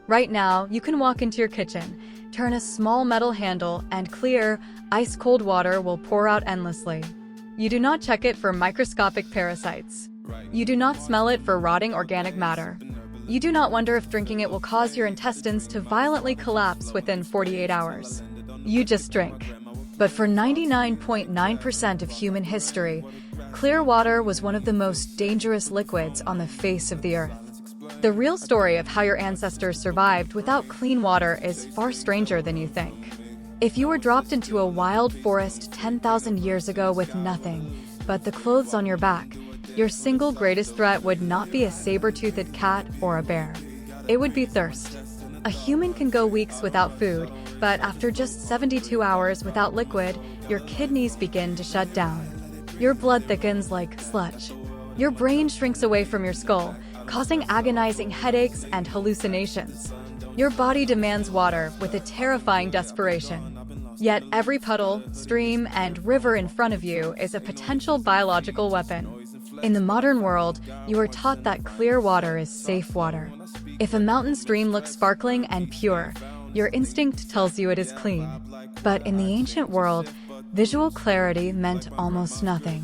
Right now, you can walk into your kitchen, turn a small metal handle, and clear, ice-cold water will pour out endlessly. You do not check it for microscopic parasites. You do not smell it for rotting organic matter. You do not wonder if drinking it will cause your intestines to violently collapse within 48 hours. You just drink. But for 99.9% of human history, clear water was one of the most dangerous liquids on the face of the earth. The real story of how your ancestors survived without clean water is far stranger than you think. If you were dropped into a wild forest 10,000 years ago with nothing but the clothes on your back, your single greatest threat would not be a saber-toothed cat or a bear. It would be thirst. A human can go weeks without food, but after just 72 hours without liquid, your kidneys begin to shut down. Your blood thickens like sludge. Your brain shrinks away from your skull, causing agonizing headaches and hallucinations. Your body demands water with a terrifying desperation. Yet every puddle, stream, and river in front of you is a potential biological weapon. In the modern world, you are taught that clear water is safe water. If a mountain stream looks sparkling and pure, your instinct tells you it is clean. But in the ancient world, visual clarity meant almost nothing.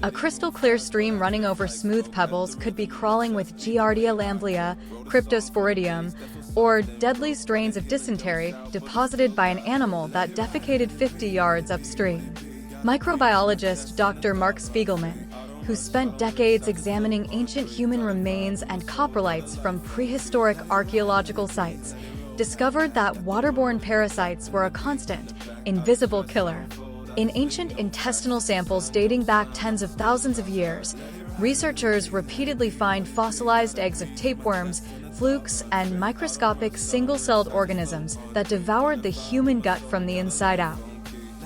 A crystal-clear stream running over smooth pebbles could be crawling with Giardia lamblia, Cryptosporidium, or deadly strains of dysentery deposited by an animal that defecated 50 yards upstream. Microbiologist Dr. Mark Spiegelman, who spent decades examining ancient human remains and coprolites from prehistoric archaeological sites, discovered that waterborne parasites were a constant, invisible killer. In ancient intestinal samples dating back tens of thousands of years, researchers repeatedly find fossilized eggs of tapeworms, flukes, and microscopic single-celled organisms that devoured the human gut from the inside out.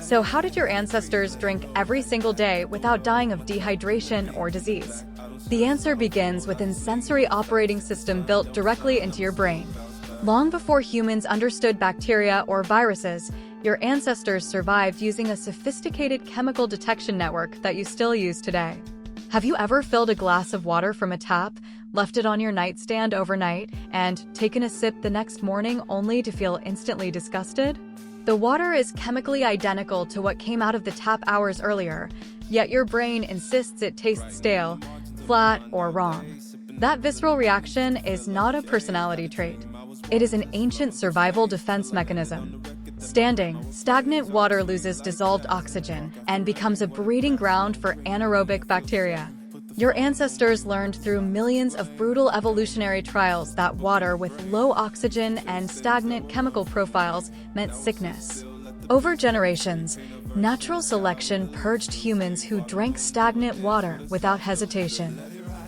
So how did your ancestors drink every single day without dying of dehydration or disease? The answer begins with a sensory operating system built directly into your brain. Long before humans understood bacteria or viruses, your ancestors survived using a sophisticated chemical detection network that you still use today. Have you ever filled a glass of water from a tap, left it on your nightstand overnight, and taken a sip the next morning only to feel instantly disgusted? The water is chemically identical to what came out of the tap hours earlier, yet your brain insists it tastes stale, flat, or wrong. That visceral reaction is not a personality trait. It is an ancient survival defense mechanism. Standing, stagnant water loses dissolved oxygen and becomes a breeding ground for anaerobic bacteria. Your ancestors learned through millions of brutal evolutionary trials that water with low oxygen and stagnant chemical profiles meant sickness. Over generations, natural selection purged humans who drank stagnant water without hesitation.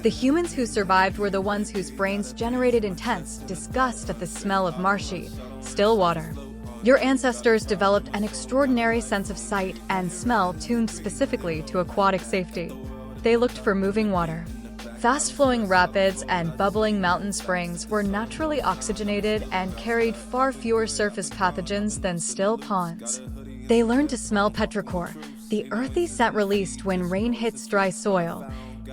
The humans who survived were the ones whose brains generated intense disgust at the smell of marshy, still water. Your ancestors developed an extraordinary sense of sight and smell tuned specifically to aquatic safety. They looked for moving water. Fast-flowing rapids and bubbling mountain springs were naturally oxygenated and carried far fewer surface pathogens than still ponds. They learned to smell petrichor, the earthy scent released when rain hits dry soil,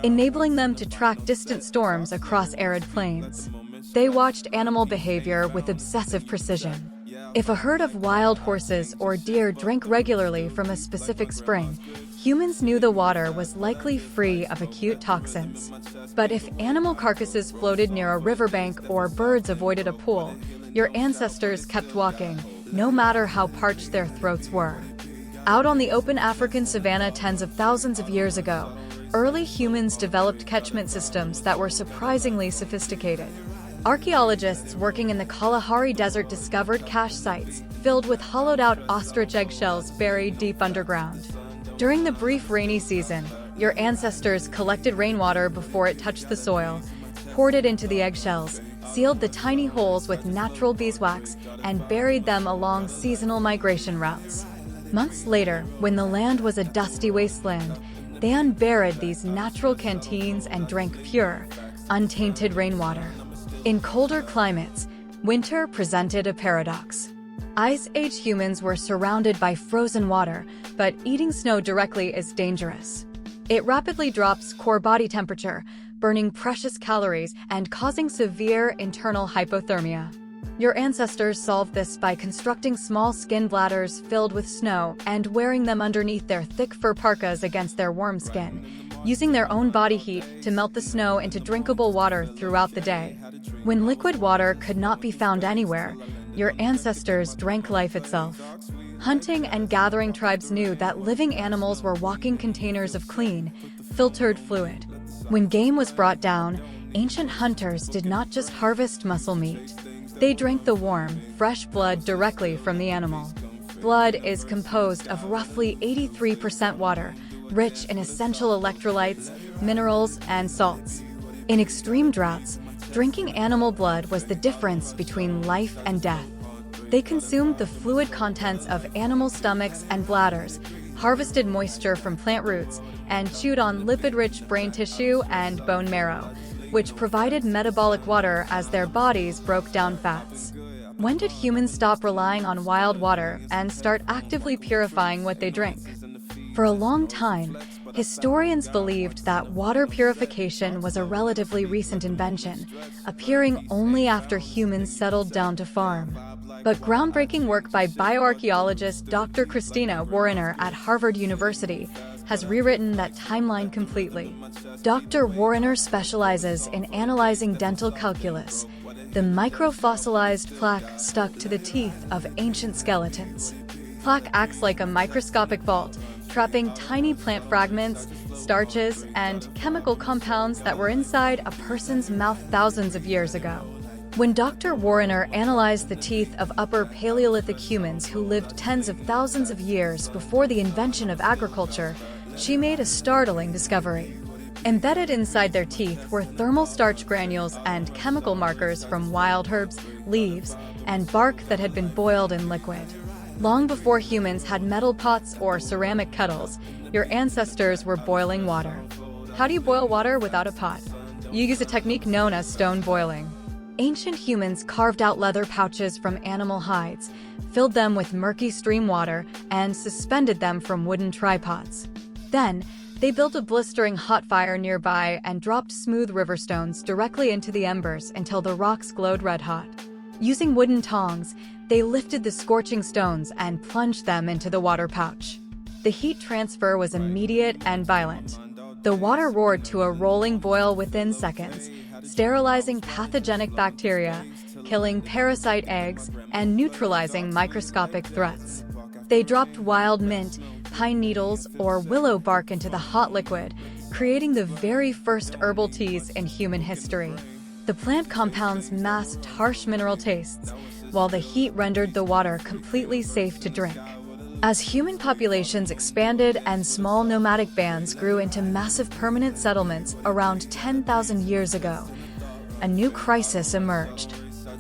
enabling them to track distant storms across arid plains. They watched animal behavior with obsessive precision. If a herd of wild horses or deer drank regularly from a specific spring, humans knew the water was likely free of acute toxins. But if animal carcasses floated near a riverbank or birds avoided a pool, your ancestors kept walking, no matter how parched their throats were. Out on the open African savanna tens of thousands of years ago, early humans developed catchment systems that were surprisingly sophisticated. Archaeologists working in the Kalahari Desert discovered cache sites filled with hollowed-out ostrich eggshells buried deep underground. During the brief rainy season, your ancestors collected rainwater before it touched the soil, poured it into the eggshells, sealed the tiny holes with natural beeswax, and buried them along seasonal migration routes. Months later, when the land was a dusty wasteland, they unburied these natural canteens and drank pure, untainted rainwater. In colder climates, winter presented a paradox. Ice Age humans were surrounded by frozen water, but eating snow directly is dangerous. It rapidly drops core body temperature, burning precious calories and causing severe internal hypothermia. Your ancestors solved this by constructing small skin bladders filled with snow and wearing them underneath their thick fur parkas against their warm skin, using their own body heat to melt the snow into drinkable water throughout the day. When liquid water could not be found anywhere, your ancestors drank life itself. Hunting and gathering tribes knew that living animals were walking containers of clean, filtered fluid. When game was brought down, ancient hunters did not just harvest muscle meat. They drank the warm, fresh blood directly from the animal. Blood is composed of roughly 83% water, rich in essential electrolytes, minerals, and salts. In extreme droughts, drinking animal blood was the difference between life and death. They consumed the fluid contents of animal stomachs and bladders, harvested moisture from plant roots, and chewed on lipid-rich brain tissue and bone marrow, which provided metabolic water as their bodies broke down fats. When did humans stop relying on wild water and start actively purifying what they drink? For a long time, historians believed that water purification was a relatively recent invention, appearing only after humans settled down to farm. But groundbreaking work by bioarchaeologist Dr. Christina Warrener at Harvard University has rewritten that timeline completely. Dr. Warrener specializes in analyzing dental calculus, the microfossilized plaque stuck to the teeth of ancient skeletons. Plaque acts like a microscopic vault, trapping tiny plant fragments, starches, and chemical compounds that were inside a person's mouth thousands of years ago. When Dr. Warrener analyzed the teeth of Upper Paleolithic humans who lived tens of thousands of years before the invention of agriculture, she made a startling discovery. Embedded inside their teeth were thermal starch granules and chemical markers from wild herbs, leaves, and bark that had been boiled in liquid. Long before humans had metal pots or ceramic kettles, your ancestors were boiling water. How do you boil water without a pot? You use a technique known as stone boiling. Ancient humans carved out leather pouches from animal hides, filled them with murky stream water, and suspended them from wooden tripods. Then, they built a blistering hot fire nearby and dropped smooth river stones directly into the embers until the rocks glowed red-hot. Using wooden tongs, they lifted the scorching stones and plunged them into the water pouch. The heat transfer was immediate and violent. The water roared to a rolling boil within seconds, sterilizing pathogenic bacteria, killing parasite eggs, and neutralizing microscopic threats. They dropped wild mint, pine needles, or willow bark into the hot liquid, creating the very first herbal teas in human history. The plant compounds masked harsh mineral tastes, while the heat rendered the water completely safe to drink. As human populations expanded and small nomadic bands grew into massive permanent settlements around 10,000 years ago, a new crisis emerged.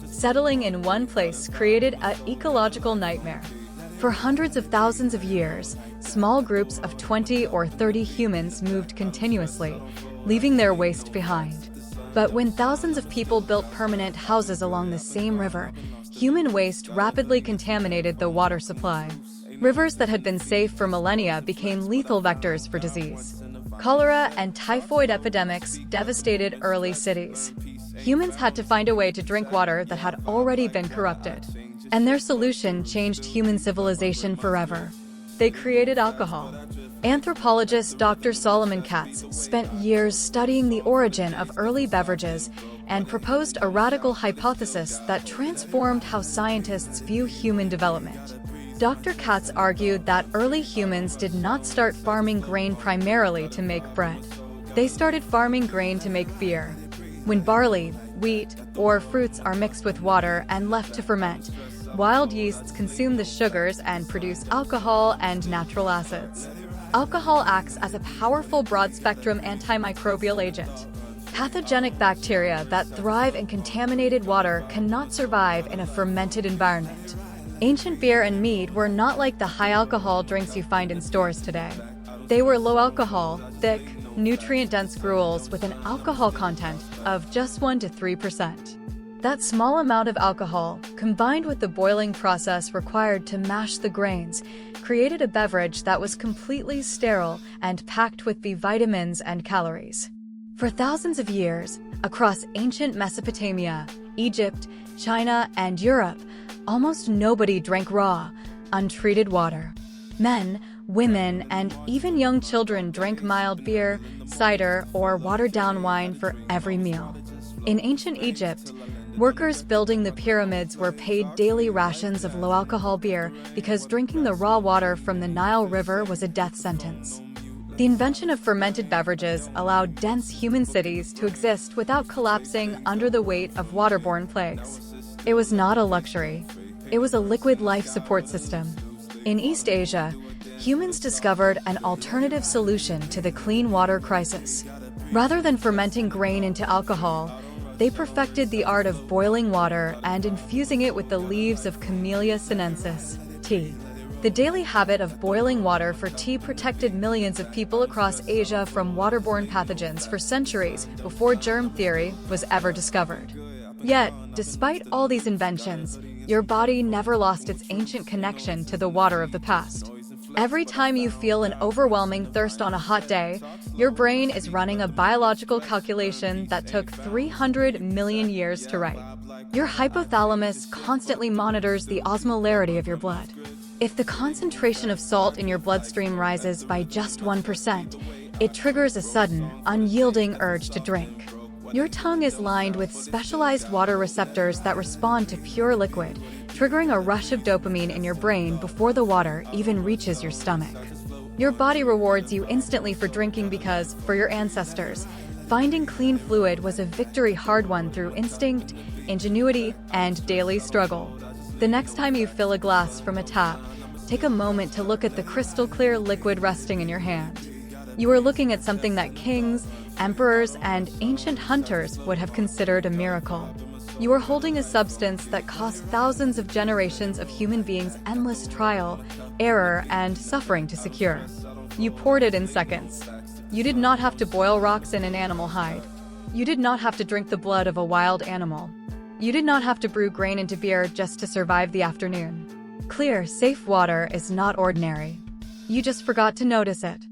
Settling in one place created an ecological nightmare. For hundreds of thousands of years, small groups of 20 or 30 humans moved continuously, leaving their waste behind. But when thousands of people built permanent houses along the same river, human waste rapidly contaminated the water supply. Rivers that had been safe for millennia became lethal vectors for disease. Cholera and typhoid epidemics devastated early cities. Humans had to find a way to drink water that had already been corrupted. And their solution changed human civilization forever. They created alcohol. Anthropologist Dr. Solomon Katz spent years studying the origin of early beverages and proposed a radical hypothesis that transformed how scientists view human development. Dr. Katz argued that early humans did not start farming grain primarily to make bread. They started farming grain to make beer. When barley, wheat, or fruits are mixed with water and left to ferment, wild yeasts consume the sugars and produce alcohol and natural acids. Alcohol acts as a powerful broad-spectrum antimicrobial agent. Pathogenic bacteria that thrive in contaminated water cannot survive in a fermented environment. Ancient beer and mead were not like the high-alcohol drinks you find in stores today. They were low-alcohol, thick, nutrient-dense gruels with an alcohol content of just 1 to 3%. That small amount of alcohol, combined with the boiling process required to mash the grains, created a beverage that was completely sterile and packed with B vitamins and calories. For thousands of years, Across ancient Mesopotamia, Egypt, China, and Europe, almost nobody drank raw, untreated water. Men, women, and even young children drank mild beer, cider, or watered-down wine for every meal. In ancient Egypt, workers building the pyramids were paid daily rations of low-alcohol beer because drinking the raw water from the Nile River was a death sentence. The invention of fermented beverages allowed dense human cities to exist without collapsing under the weight of waterborne plagues. It was not a luxury. It was a liquid life support system. In East Asia, humans discovered an alternative solution to the clean water crisis. Rather than fermenting grain into alcohol, they perfected the art of boiling water and infusing it with the leaves of Camellia sinensis, tea. The daily habit of boiling water for tea protected millions of people across Asia from waterborne pathogens for centuries before germ theory was ever discovered. Yet, despite all these inventions, your body never lost its ancient connection to the water of the past. Every time you feel an overwhelming thirst on a hot day, your brain is running a biological calculation that took 300 million years to write. Your hypothalamus constantly monitors the osmolarity of your blood. If the concentration of salt in your bloodstream rises by just 1%, it triggers a sudden, unyielding urge to drink. Your tongue is lined with specialized water receptors that respond to pure liquid, triggering a rush of dopamine in your brain before the water even reaches your stomach. Your body rewards you instantly for drinking because, for your ancestors, finding clean fluid was a victory hard-won through instinct, ingenuity, and daily struggle. The next time you fill a glass from a tap, take a moment to look at the crystal-clear liquid resting in your hand. You are looking at something that kings, emperors, and ancient hunters would have considered a miracle. You are holding a substance that cost thousands of generations of human beings endless trial, error, and suffering to secure. You poured it in seconds. You did not have to boil rocks in an animal hide. You did not have to drink the blood of a wild animal. You did not have to brew grain into beer just to survive the afternoon. Clear, safe water is not ordinary. You just forgot to notice it.